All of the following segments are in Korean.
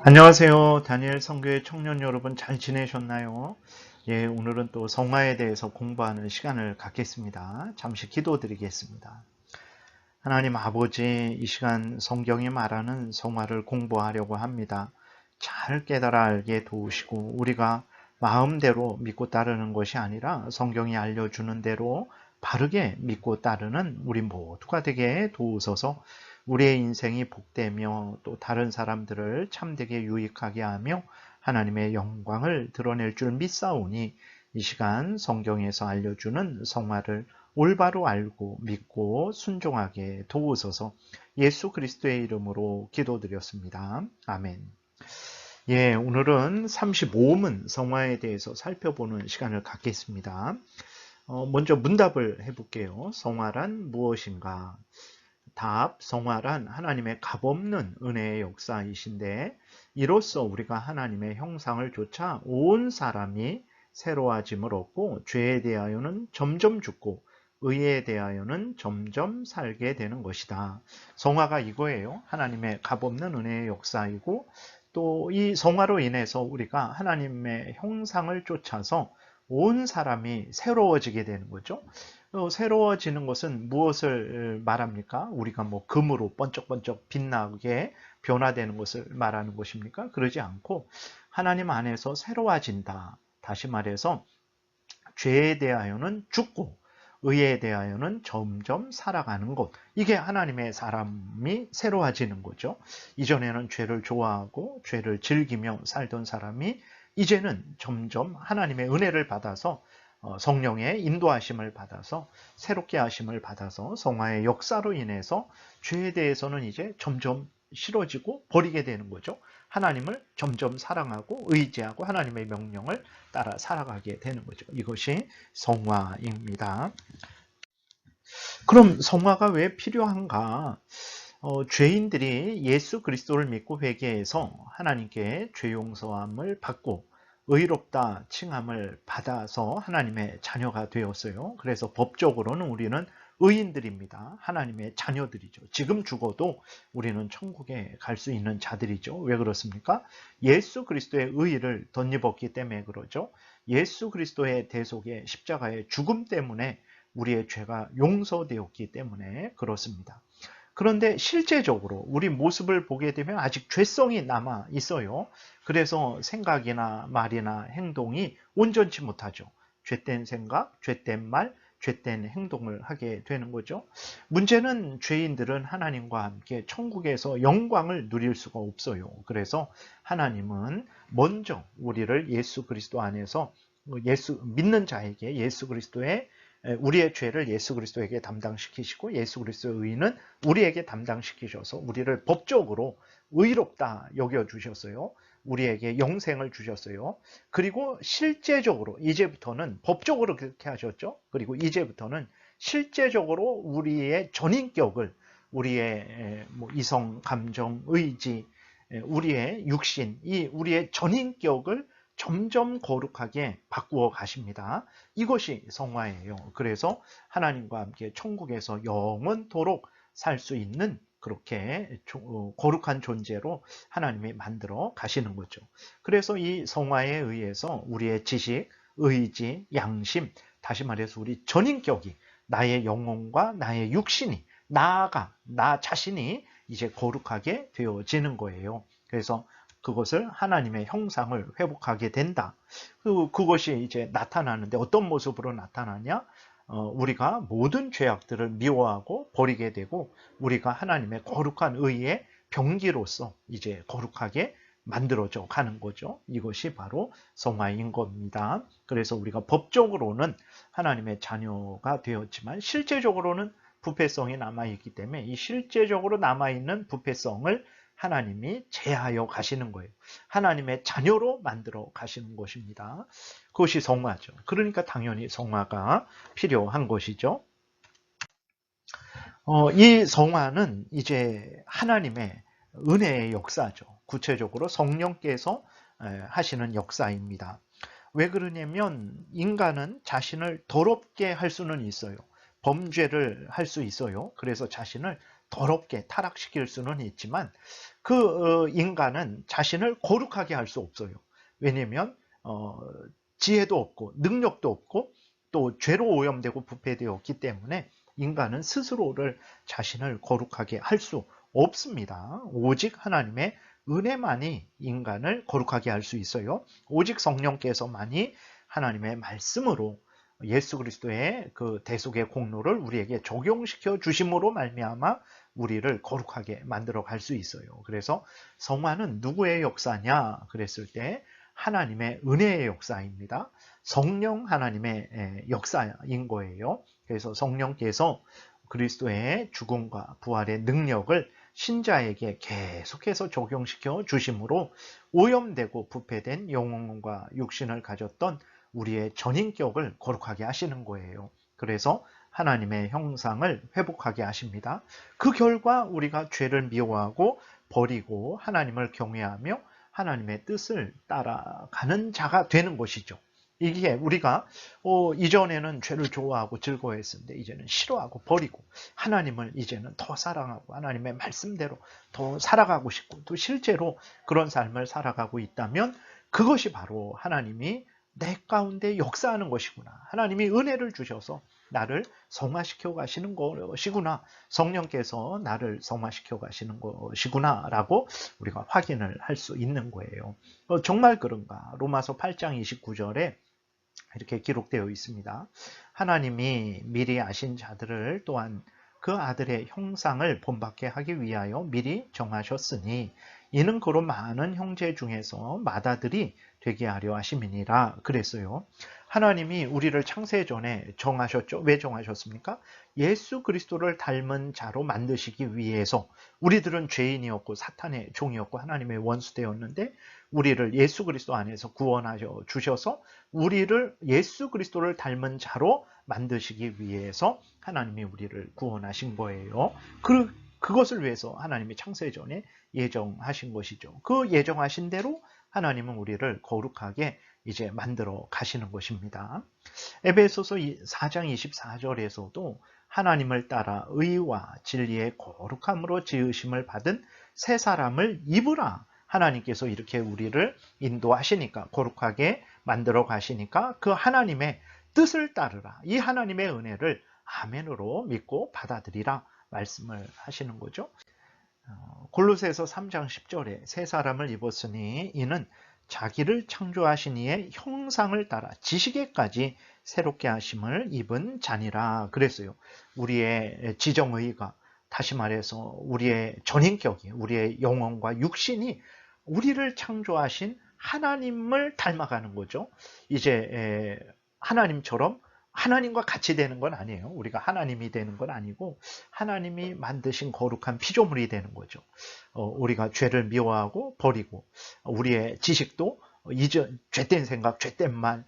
안녕하세요. 다니엘 선교회 청년 여러분 잘 지내셨나요? 예, 오늘은 또 성화에 대해서 공부하는 시간을 갖겠습니다. 잠시 기도드리겠습니다. 하나님 아버지, 이 시간 성경이 말하는 성화를 공부하려고 합니다. 잘 깨달아 알게 도우시고 우리가 마음대로 믿고 따르는 것이 아니라 성경이 알려주는 대로 바르게 믿고 따르는 우리 모두가 되게 도우소서. 우리의 인생이 복되며 또 다른 사람들을 참되게 유익하게 하며 하나님의 영광을 드러낼 줄 믿사오니 이 시간 성경에서 알려주는 성화를 올바로 알고 믿고 순종하게 도우소서. 예수 그리스도의 이름으로 기도드렸습니다. 아멘. 예, 오늘은 35문 성화에 대해서 살펴보는 시간을 갖겠습니다. 먼저 문답을 해볼게요. 성화란 무엇인가? 답, 성화란 하나님의 값없는 은혜의 역사이신데 이로써 우리가 하나님의 형상을 좇아 온 사람이 새로워짐을 얻고 죄에 대하여는 점점 죽고 의에 대하여는 점점 살게 되는 것이다. 성화가 이거예요. 하나님의 값없는 은혜의 역사이고 또 이 성화로 인해서 우리가 하나님의 형상을 쫓아서 온 사람이 새로워지게 되는 거죠. 새로워지는 것은 무엇을 말합니까? 우리가 뭐 금으로 번쩍번쩍 빛나게 변화되는 것을 말하는 것입니까? 그러지 않고 하나님 안에서 새로워진다. 다시 말해서 죄에 대하여는 죽고 의에 대하여는 점점 살아가는 것. 이게 하나님의 사람이 새로워지는 거죠. 이전에는 죄를 좋아하고 죄를 즐기며 살던 사람이 이제는 점점 하나님의 은혜를 받아서 성령의 인도하심을 받아서 새롭게 하심을 받아서 성화의 역사로 인해서 죄에 대해서는 이제 점점 싫어지고 버리게 되는 거죠. 하나님을 점점 사랑하고 의지하고 하나님의 명령을 따라 살아가게 되는 거죠. 이것이 성화입니다. 그럼 성화가 왜 필요한가? 죄인들이 예수 그리스도를 믿고 회개해서 하나님께 죄 용서함을 받고 의롭다 칭함을 받아서 하나님의 자녀가 되었어요. 그래서 법적으로는 우리는 의인들입니다. 하나님의 자녀들이죠. 지금 죽어도 우리는 천국에 갈 수 있는 자들이죠. 왜 그렇습니까? 예수 그리스도의 의의를 덧입었기 때문에 그러죠. 예수 그리스도의 대속의 십자가의 죽음 때문에 우리의 죄가 용서되었기 때문에 그렇습니다. 그런데 실제적으로 우리 모습을 보게 되면 아직 죄성이 남아 있어요. 그래서 생각이나 말이나 행동이 온전치 못하죠. 죄된 생각, 죄된 말, 죄된 행동을 하게 되는 거죠. 문제는 죄인들은 하나님과 함께 천국에서 영광을 누릴 수가 없어요. 그래서 하나님은 먼저 우리를 예수 그리스도 안에서 믿는 자에게 예수 그리스도의 우리의 죄를 예수 그리스도에게 담당시키시고 예수 그리스도의 의는 우리에게 담당시키셔서 우리를 법적으로 의롭다 여겨주셨어요. 우리에게 영생을 주셨어요. 그리고 실제적으로 이제부터는 법적으로 그렇게 하셨죠. 그리고 이제부터는 실제적으로 우리의 전인격을 우리의 이성, 감정, 의지, 우리의 육신, 이 우리의 전인격을 점점 거룩하게 바꾸어 가십니다. 이것이 성화예요. 그래서 하나님과 함께 천국에서 영원토록 살 수 있는 그렇게 거룩한 존재로 하나님이 만들어 가시는 거죠. 그래서 이 성화에 의해서 우리의 지식, 의지, 양심, 다시 말해서 우리 전인격이 나의 영혼과 나의 육신이 나아가 나 자신이 이제 거룩하게 되어지는 거예요. 그래서 그것을 하나님의 형상을 회복하게 된다. 그것이 이제 나타나는데 어떤 모습으로 나타나냐? 우리가 모든 죄악들을 미워하고 버리게 되고 우리가 하나님의 거룩한 의의 병기로서 이제 거룩하게 만들어져 가는 거죠. 이것이 바로 성화인 겁니다. 그래서 우리가 법적으로는 하나님의 자녀가 되었지만 실제적으로는 부패성이 남아있기 때문에 이 실제적으로 남아있는 부패성을 하나님이 제하여 가시는 거예요. 하나님의 자녀로 만들어 가시는 것입니다. 그것이 성화죠. 그러니까 당연히 성화가 필요한 것이죠. 이 성화는 이제 하나님의 은혜의 역사죠. 구체적으로 성령께서 하시는 역사입니다. 왜 그러냐면 인간은 자신을 더럽게 할 수는 있어요. 범죄를 할 수 있어요. 그래서 자신을 더럽게 타락시킬 수는 있지만 그 인간은 자신을 거룩하게 할 수 없어요. 왜냐하면 지혜도 없고 능력도 없고 또 죄로 오염되고 부패되었기 때문에 인간은 스스로를 자신을 거룩하게 할 수 없습니다. 오직 하나님의 은혜만이 인간을 거룩하게 할 수 있어요. 오직 성령께서만이 하나님의 말씀으로 예수 그리스도의 그 대속의 공로를 우리에게 적용시켜 주심으로 말미암아 우리를 거룩하게 만들어 갈 수 있어요. 그래서 성화는 누구의 역사냐 그랬을 때 하나님의 은혜의 역사입니다. 성령 하나님의 역사인 거예요. 그래서 성령께서 그리스도의 죽음과 부활의 능력을 신자에게 계속해서 적용시켜 주심으로 오염되고 부패된 영혼과 육신을 가졌던 우리의 전인격을 거룩하게 하시는 거예요. 그래서 하나님의 형상을 회복하게 하십니다. 그 결과 우리가 죄를 미워하고 버리고 하나님을 경외하며 하나님의 뜻을 따라가는 자가 되는 것이죠. 이게 우리가 이전에는 죄를 좋아하고 즐거워했었는데 이제는 싫어하고 버리고 하나님을 이제는 더 사랑하고 하나님의 말씀대로 더 살아가고 싶고 또 실제로 그런 삶을 살아가고 있다면 그것이 바로 하나님이 내 가운데 역사하는 것이구나. 하나님이 은혜를 주셔서 나를 성화시켜 가시는 것이구나. 성령께서 나를 성화시켜 가시는 것이구나 라고 우리가 확인을 할 수 있는 거예요. 정말 그런가? 로마서 8장 29절에 이렇게 기록되어 있습니다. 하나님이 미리 아신 자들을 또한 그 아들의 형상을 본받게 하기 위하여 미리 정하셨으니 이는 그로 많은 형제 중에서 맏아들이 되게 하려 하심이니라 그랬어요. 하나님이 우리를 창세 전에 정하셨죠. 왜 정하셨습니까? 예수 그리스도를 닮은 자로 만드시기 위해서. 우리들은 죄인이었고 사탄의 종이었고 하나님의 원수되었는데 우리를 예수 그리스도 안에서 구원하셔 주셔서 우리를 예수 그리스도를 닮은 자로 만드시기 위해서 하나님이 우리를 구원하신 거예요. 그것을 위해서 하나님이 창세 전에 예정하신 것이죠. 그 예정하신 대로 하나님은 우리를 거룩하게 이제 만들어 가시는 것입니다. 에베소서 4장 24절에서도 하나님을 따라 의와 진리의 거룩함으로 지으심을 받은 새 사람을 입으라. 하나님께서 이렇게 우리를 인도하시니까 거룩하게 만들어 가시니까 그 하나님의 뜻을 따르라. 이 하나님의 은혜를 아멘으로 믿고 받아들이라 말씀을 하시는 거죠. 골로새서 3장 10절에 새 사람을 입었으니 이는 자기를 창조하신 이의 형상을 따라 지식에까지 새롭게 하심을 입은 자니라 그랬어요. 우리의 지정의가 다시 말해서 우리의 전인격이 우리의 영혼과 육신이 우리를 창조하신 하나님을 닮아가는 거죠. 이제 하나님처럼 하나님과 같이 되는 건 아니에요. 우리가 하나님이 되는 건 아니고 하나님이 만드신 거룩한 피조물이 되는 거죠. 우리가 죄를 미워하고 버리고 우리의 지식도 이제 죄된 생각, 죄된 말,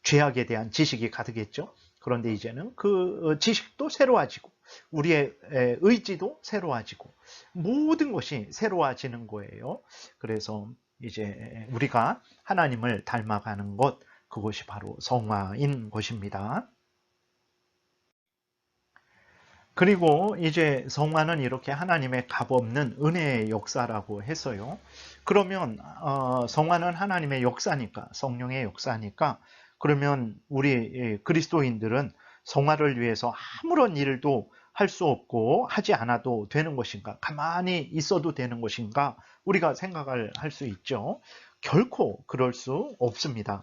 죄악에 대한 지식이 가득했죠. 그런데 이제는 그 지식도 새로워지고 우리의 의지도 새로워지고 모든 것이 새로워지는 거예요. 그래서 이제 우리가 하나님을 닮아가는 것 그것이 바로 성화인 것입니다. 그리고 이제 성화는 이렇게 하나님의 값없는 은혜의 역사라고 해서요. 그러면 성화는 하나님의 역사니까 성령의 역사니까 그러면 우리 그리스도인들은 성화를 위해서 아무런 일도 할 수 없고 하지 않아도 되는 것인가? 가만히 있어도 되는 것인가? 우리가 생각을 할 수 있죠. 결코 그럴 수 없습니다.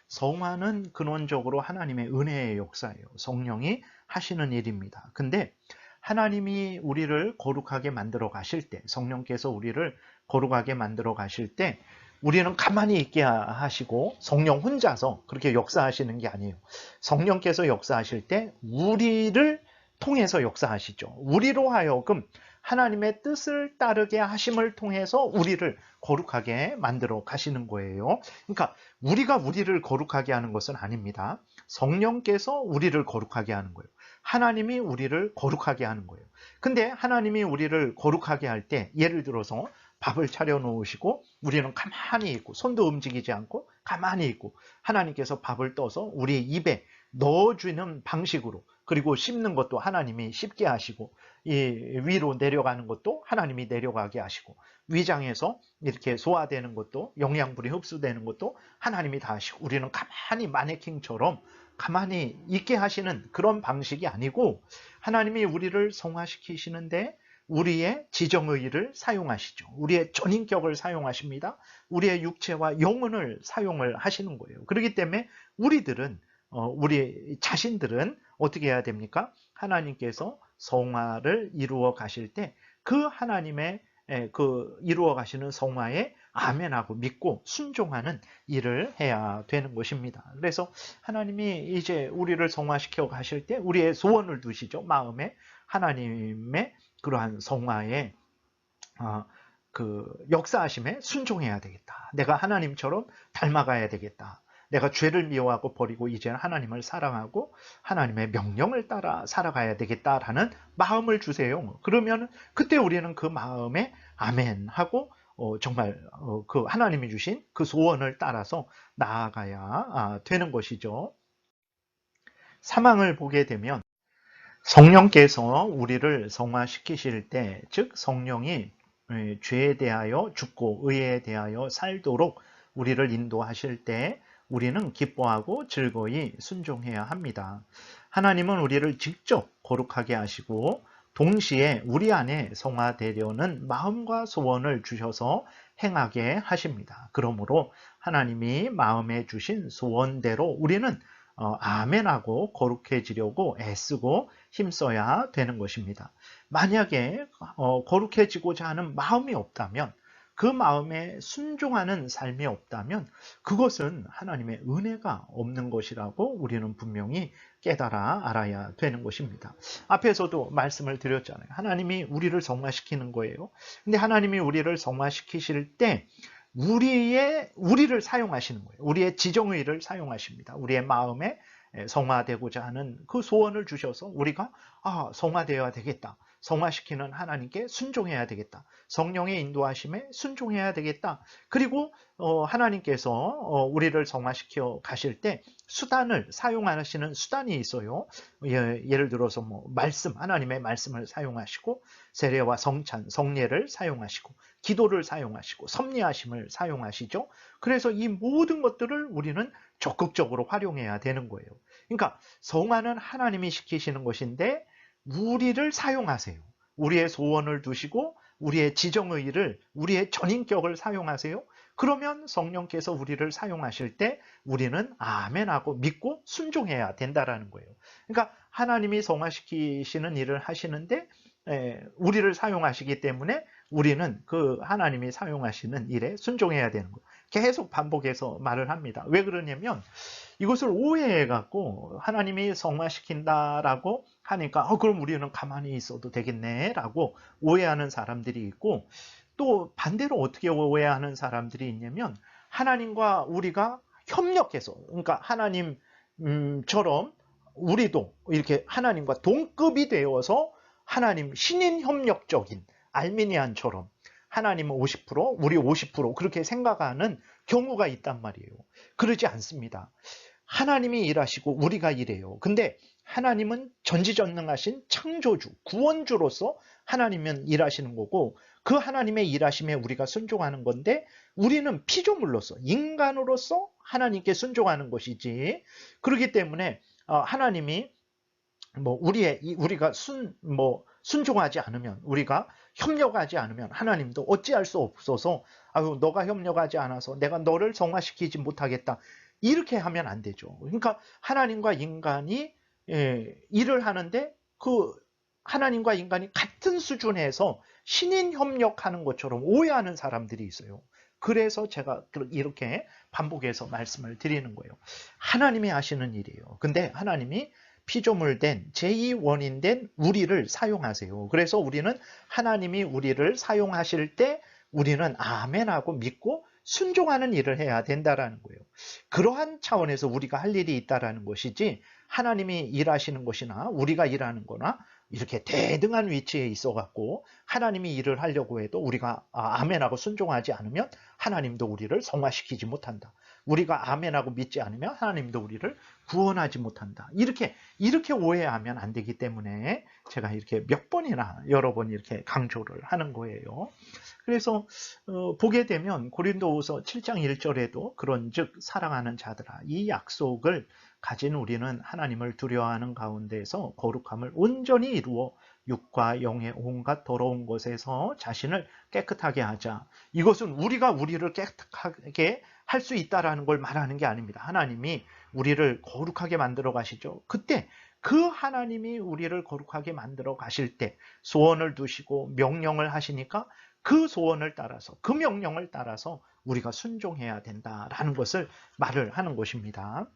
성화는 근원적으로 하나님의 은혜의 역사예요. 성령이 하시는 일입니다. 근데 하나님이 우리를 거룩하게 만들어 가실 때, 성령께서 우리를 거룩하게 만들어 가실 때 우리는 가만히 있게 하시고 성령 혼자서 그렇게 역사하시는 게 아니에요. 성령께서 역사하실 때 우리를 통해서 역사하시죠. 우리로 하여금 하나님의 뜻을 따르게 하심을 통해서 우리를 거룩하게 만들어 가시는 거예요. 그러니까 우리가 우리를 거룩하게 하는 것은 아닙니다. 성령께서 우리를 거룩하게 하는 거예요. 하나님이 우리를 거룩하게 하는 거예요. 근데 하나님이 우리를 거룩하게 할 때 예를 들어서 밥을 차려 놓으시고 우리는 가만히 있고 손도 움직이지 않고 가만히 있고 하나님께서 밥을 떠서 우리 입에 넣어주는 방식으로 그리고 씹는 것도 하나님이 씹게 하시고, 이 위로 내려가는 것도 하나님이 내려가게 하시고, 위장에서 이렇게 소화되는 것도, 영양분이 흡수되는 것도 하나님이 다 하시고, 우리는 가만히 마네킹처럼 가만히 있게 하시는 그런 방식이 아니고, 하나님이 우리를 성화시키시는데 우리의 지정의를 사용하시죠. 우리의 전인격을 사용하십니다. 우리의 육체와 영혼을 사용을 하시는 거예요. 그렇기 때문에 우리 자신들은 어떻게 해야 됩니까? 하나님께서 성화를 이루어 가실 때 그 하나님의 그 이루어 가시는 성화에 아멘하고 믿고 순종하는 일을 해야 되는 것입니다. 그래서 하나님이 이제 우리를 성화시켜 가실 때 우리의 소원을 두시죠. 마음에 하나님의 그러한 성화에 그 역사하심에 순종해야 되겠다. 내가 하나님처럼 닮아가야 되겠다. 내가 죄를 미워하고 버리고 이제는 하나님을 사랑하고 하나님의 명령을 따라 살아가야 되겠다라는 마음을 주세요. 그러면 그때 우리는 그 마음에 아멘 하고 정말 그 하나님이 주신 그 소원을 따라서 나아가야 되는 것이죠. 사망을 보게 되면 성령께서 우리를 성화시키실 때, 즉 성령이 죄에 대하여 죽고 의에 대하여 살도록 우리를 인도하실 때 우리는 기뻐하고 즐거이 순종해야 합니다. 하나님은 우리를 직접 거룩하게 하시고 동시에 우리 안에 성화되려는 마음과 소원을 주셔서 행하게 하십니다. 그러므로 하나님이 마음에 주신 소원대로 우리는 아멘하고 거룩해지려고 애쓰고 힘써야 되는 것입니다. 만약에 거룩해지고자 하는 마음이 없다면, 그 마음에 순종하는 삶이 없다면 그것은 하나님의 은혜가 없는 것이라고 우리는 분명히 깨달아 알아야 되는 것입니다. 앞에서도 말씀을 드렸잖아요. 하나님이 우리를 성화시키는 거예요. 근데 하나님이 우리를 성화시키실 때 우리를 사용하시는 거예요. 우리의 지정의를 사용하십니다. 우리의 마음에 성화되고자 하는 그 소원을 주셔서 우리가 성화되어야 되겠다. 성화시키는 하나님께 순종해야 되겠다. 성령의 인도하심에 순종해야 되겠다. 그리고 하나님께서 우리를 성화시켜 가실 때 수단을 사용하시는 수단이 있어요. 예를 들어서 하나님의 말씀을 사용하시고 세례와 성찬, 성례를 사용하시고 기도를 사용하시고 섭리하심을 사용하시죠. 그래서 이 모든 것들을 우리는 적극적으로 활용해야 되는 거예요. 그러니까 성화는 하나님이 시키시는 것인데 우리를 사용하세요. 우리의 소원을 두시고 우리의 지정의를, 우리의 전인격을 사용하세요. 그러면 성령께서 우리를 사용하실 때 우리는 아멘하고 믿고 순종해야 된다라는 거예요. 그러니까 하나님이 성화시키시는 일을 하시는데 우리를 사용하시기 때문에 우리는 그 하나님이 사용하시는 일에 순종해야 되는 거예요. 계속 반복해서 말을 합니다. 왜 그러냐면 이것을 오해해갖고 하나님이 성화시킨다라고 하니까 그럼 우리는 가만히 있어도 되겠네 라고 오해하는 사람들이 있고, 또 반대로 어떻게 오해하는 사람들이 있냐면 하나님과 우리가 협력해서, 그러니까 하나님처럼 우리도 이렇게 하나님과 동급이 되어서 하나님 신인 협력적인 알미니안처럼 하나님은 50%, 우리 50% 그렇게 생각하는 경우가 있단 말이에요. 그러지 않습니다. 하나님이 일하시고 우리가 일해요. 근데 하나님은 전지전능하신 창조주, 구원주로서 하나님은 일하시는 거고 그 하나님의 일하심에 우리가 순종하는 건데 우리는 피조물로서, 인간으로서 하나님께 순종하는 것이지. 그렇기 때문에 하나님이 우리가 순종하지 않으면, 우리가 협력하지 않으면 하나님도 어찌할 수 없어서 너가 협력하지 않아서 내가 너를 성화시키지 못하겠다 이렇게 하면 안 되죠. 그러니까 하나님과 인간이 일을 하는데 그 하나님과 인간이 같은 수준에서 신인 협력하는 것처럼 오해하는 사람들이 있어요. 그래서 제가 이렇게 반복해서 말씀을 드리는 거예요. 하나님이 하시는 일이에요. 근데 하나님이 피조물된 제2원인된 우리를 사용하세요. 그래서 우리는 하나님이 우리를 사용하실 때 우리는 아멘하고 믿고 순종하는 일을 해야 된다라는 거예요. 그러한 차원에서 우리가 할 일이 있다라는 것이지 하나님이 일하시는 것이나 우리가 일하는 거나 이렇게 대등한 위치에 있어 갖고 하나님이 일을 하려고 해도 우리가 아멘하고 순종하지 않으면 하나님도 우리를 성화시키지 못한다. 우리가 아멘하고 믿지 않으면 하나님도 우리를 구원하지 못한다. 이렇게 오해하면 안 되기 때문에 제가 이렇게 몇 번이나 여러 번 이렇게 강조를 하는 거예요. 그래서 보게 되면 고린도후서 7장 1절에도 그런즉 사랑하는 자들아 이 약속을 가진 우리는 하나님을 두려워하는 가운데서 거룩함을 온전히 이루어 육과 영의 온갖 더러운 것에서 자신을 깨끗하게 하자. 이것은 우리가 우리를 깨끗하게 할 수 있다라는 걸 말하는 게 아닙니다. 하나님이 우리를 거룩하게 만들어 가시죠. 그때 그 하나님이 우리를 거룩하게 만들어 가실 때 소원을 두시고 명령을 하시니까 그 소원을 따라서 그 명령을 따라서 우리가 순종해야 된다라는 것을 말을 하는 것입니다.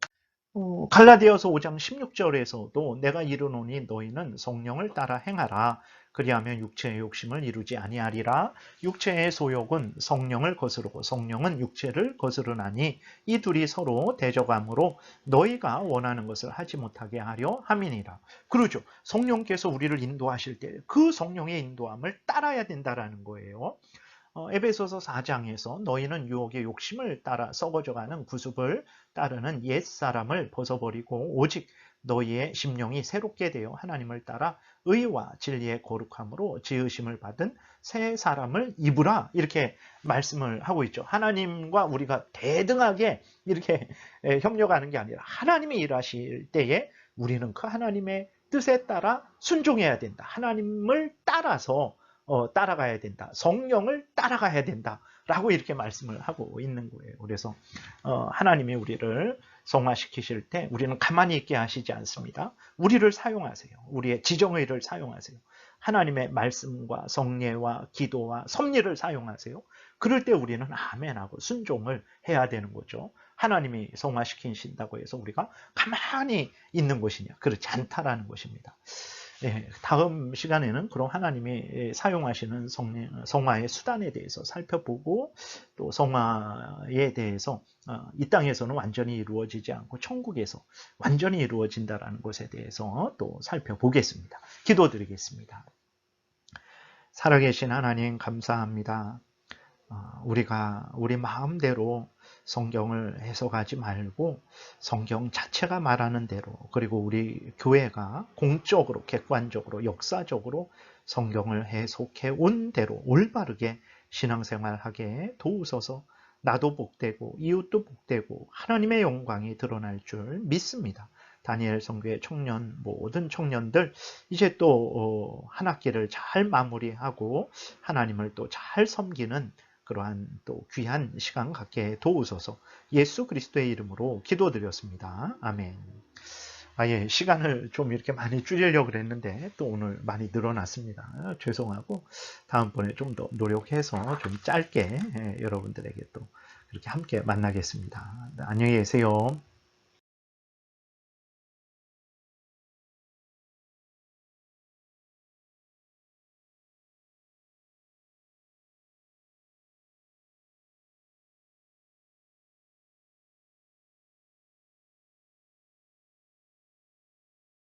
갈라디아서 5장 16절에서도 내가 이르노니 너희는 성령을 따라 행하라. 그리하면 육체의 욕심을 이루지 아니하리라. 육체의 소욕은 성령을 거스르고 성령은 육체를 거스르나니 이 둘이 서로 대적함으로 너희가 원하는 것을 하지 못하게 하려 함이니라. 그러죠. 성령께서 우리를 인도하실 때 그 성령의 인도함을 따라야 된다라는 거예요. 에베소서 4장에서 너희는 유혹의 욕심을 따라 썩어져가는 구습을 따르는 옛사람을 벗어버리고 오직 너희의 심령이 새롭게 되어 하나님을 따라 의와 진리의 거룩함으로 지으심을 받은 새 사람을 입으라 이렇게 말씀을 하고 있죠. 하나님과 우리가 대등하게 이렇게 협력하는 게 아니라 하나님이 일하실 때에 우리는 그 하나님의 뜻에 따라 순종해야 된다. 하나님을 따라서 따라가야 된다. 성령을 따라가야 된다. 라고 이렇게 말씀을 하고 있는 거예요. 그래서 하나님이 우리를 성화시키실 때 우리는 가만히 있게 하시지 않습니다. 우리를 사용하세요. 우리의 지정의를 사용하세요. 하나님의 말씀과 성례와 기도와 섭리를 사용하세요. 그럴 때 우리는 아멘하고 순종을 해야 되는 거죠. 하나님이 성화시키신다고 해서 우리가 가만히 있는 것이냐? 그렇지 않다라는 것입니다. 다음 시간에는 그럼 하나님이 사용하시는 성화의 수단에 대해서 살펴보고 또 성화에 대해서 이 땅에서는 완전히 이루어지지 않고 천국에서 완전히 이루어진다는 것에 대해서 또 살펴보겠습니다. 기도드리겠습니다. 살아계신 하나님 감사합니다. 우리가 우리 마음대로 성경을 해석하지 말고 성경 자체가 말하는 대로 그리고 우리 교회가 공적으로 객관적으로 역사적으로 성경을 해석해 온 대로 올바르게 신앙생활하게 도우소서. 나도 복되고 이웃도 복되고 하나님의 영광이 드러날 줄 믿습니다. 다니엘 선교의 청년 모든 청년들 이제 또 한 학기를 잘 마무리하고 하나님을 또 잘 섬기는 그러한 또 귀한 시간 갖게 도우소서. 예수 그리스도의 이름으로 기도드렸습니다. 아멘. 예, 시간을 좀 이렇게 많이 줄이려고 그랬는데 또 오늘 많이 늘어났습니다. 죄송하고 다음번에 좀 더 노력해서 좀 짧게 여러분들에게 또 그렇게 함께 만나겠습니다. 안녕히 계세요.